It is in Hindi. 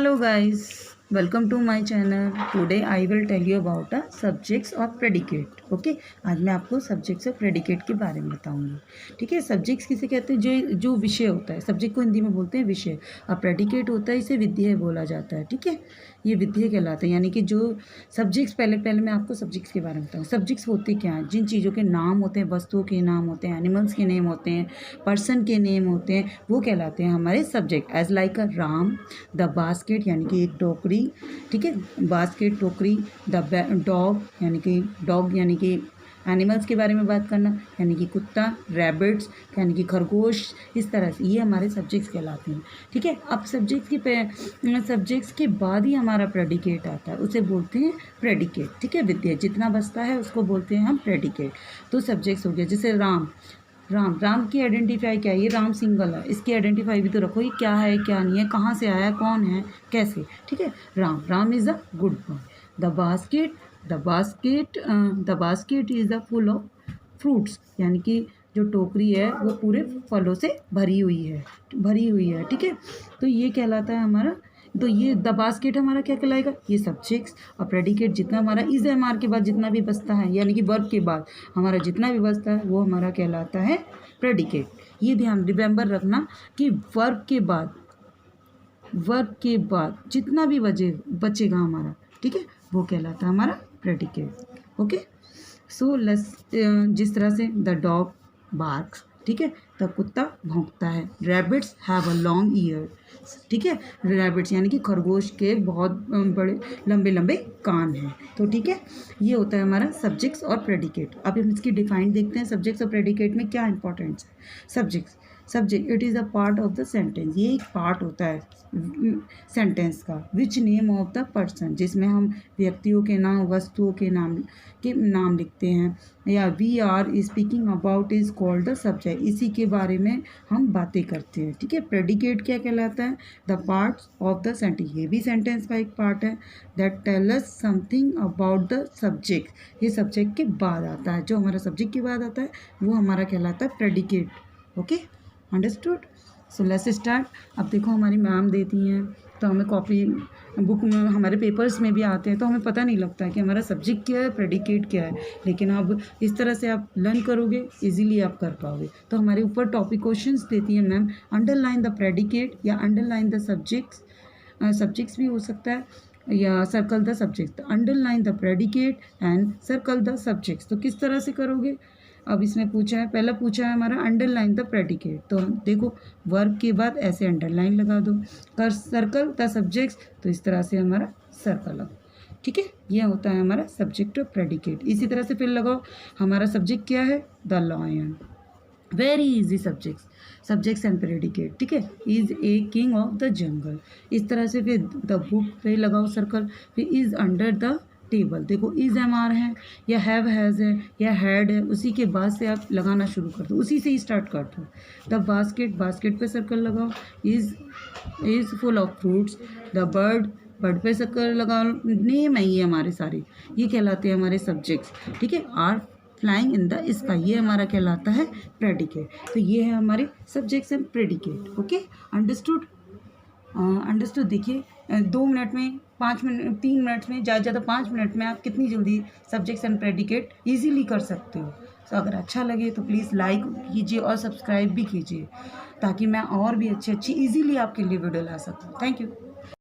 Hello guys, welcome to my channel. Today I will tell you about a subjects of predicate. Okay आज मैं आपको सब्जेक्ट्स और प्रेडिकेट के बारे में बताऊंगी. ठीक है. सब्जेक्ट्स किसे कहते हैं? जो जो विषय होता है. सब्जेक्ट को हिंदी में बोलते हैं विषय. और प्रेडिकेट होता है, इसे विधेय बोला जाता है. ठीक है. ये विधेय कहलाते हैं. यानी कि जो सब्जेक्ट्स पहले मैं आपको सब्जेक्ट्स के बारे में बताऊँ. सब्जेक्ट्स होते क्या हैं? जिन चीज़ों के नाम होते हैं, वस्तुओं के नाम होते हैं, एनिमल्स के नेम होते हैं, पर्सन के नेम होते हैं, वो कहलाते हैं हमारे subject. As like a ram, the basket यानी कि एक टोकरी. ठीक है. बास्केट टोकरी. द डॉग यानी कि एनिमल्स के बारे में बात करना, यानी कि कुत्ता. रैबिट्स यानी कि खरगोश. इस तरह से ये हमारे सब्जेक्ट्स कहलाते हैं. ठीक है. अब सब्जेक्ट्स के बाद ही हमारा प्रेडिकेट आता है, उसे बोलते हैं प्रेडिकेट. ठीक है. विधेय जितना बचता है उसको बोलते हैं हम प्रेडिकेट. तो सब्जेक्ट्स हो गया. जैसे राम की आइडेंटिफाई क्या है? ये राम सिंगल है, इसकी आइडेंटिफाई भी तो रखो. ये क्या है, क्या नहीं है, कहाँ से आया, कौन है, कैसे. ठीक है. Ram is a good boy. The basket is a full of fruits. यानी कि जो टोकरी है वो पूरे फलों से भरी हुई है. ठीक है. तो ये कहलाता है हमारा. तो ये द बास्केट हमारा क्या कहलाएगा? ये सब्जेक्ट्स. और प्रेडिकेट जितना हमारा इज एम आर के बाद जितना भी बचता है, यानी कि वर्ब के बाद हमारा जितना भी बचता है वो हमारा कहलाता है प्रेडिकेट. ये ध्यान रिमेंबर रखना कि वर्ब के बाद जितना भी बचेगा हमारा, ठीक है, वो कहलाता है हमारा प्रेडिकेट. ओके. सो जिस तरह से द डॉग बार्क्स. ठीक है. द कुत्ता भौंकता है. Rabbits have a long year. ठीक है. रैबिट्स यानी कि खरगोश के बहुत बड़े लंबे कान हैं. तो ठीक है. ये होता है हमारा सब्जेक्ट्स और प्रेडिकेट. अब हम इसकी डिफाइन देखते हैं. सब्जेक्ट्स और प्रेडिकेट में क्या इंपॉर्टेंस है? Subject it is a part of the sentence. ये एक पार्ट होता है सेंटेंस का. Which name of the person, जिसमें हम व्यक्तियों के नाम, वस्तुओं के नाम लिखते हैं. या we are speaking about is called the subject. इसी के बारे में हम बातें करते हैं. ठीक है. प्रेडिकेट क्या कहलाता है? The parts of the sentence. ये भी सेंटेंस का एक पार्ट है. That tell us something about the subject. ये सब्जेक्ट के बाद आता है. जो हमारा सब्जेक्ट के बाद आता है वो हमारा कहलाता है predicate. Okay. Understood. So let's start. अब देखो हमारी मैम देती हैं तो हमें कॉपी बुक में, हमारे पेपर्स में भी आते हैं, तो हमें पता नहीं लगता है कि हमारा सब्जेक्ट क्या है, प्रेडिकेट क्या है. लेकिन अब इस तरह से आप लर्न करोगे, इजीली आप कर पाओगे. तो हमारे ऊपर टॉपिक क्वेश्चंस देती है मैम. अंडरलाइन द प्रेडिकेट या अंडरलाइन द सब्जेक्ट्स भी हो सकता है, या circle the subject. Underline the predicate and circle the subjects. तो किस तरह से करोगे? अब इसमें पहला पूछा है हमारा अंडरलाइन द प्रेडिकेट. तो देखो वर्ब के बाद ऐसे अंडरलाइन लगा दो. सर्कल द सब्जेक्ट्स, तो इस तरह से हमारा सर्कल. ठीक है. यह होता है हमारा सब्जेक्ट और प्रेडिकेट. इसी तरह से फिर लगाओ. हमारा सब्जेक्ट क्या है? The lion. Very easy subjects and predicate. ठीक है. Is a king of the jungle. इस तरह से फिर द बुक पे लगाओ सर्कल. फिर इज अंडर द टेबल. देखो इज एम आर है, या हैव हैज़ है, या हैड है. उसी के बाद से आप लगाना शुरू कर दो, उसी से ही स्टार्ट कर दो. द बास्केट पे सर्कल लगाओ. Is full of fruits. The bird पे सर्कल लगाओ. नेम है ये हमारे सारे, ये कहलाते हैं हमारे सब्जेक्ट्स. ठीक है. Are flying in the sky, ये हमारा कहलाता है प्रेडिकेट. तो ये है हमारे subjects and predicate. Okay. Understood. देखिए 2 मिनट में, 5 मिनट, 3 मिनट में, ज़्यादा 5 मिनट में आप कितनी जल्दी सब्जेक्ट्स एंड प्रेडिकेट ईजिली कर सकते हो. तो अगर अच्छा लगे तो प्लीज़ लाइक कीजिए और सब्सक्राइब भी कीजिए, ताकि मैं और भी अच्छी ईजिली आपके लिए वीडियो ला सकूँ. Thank you.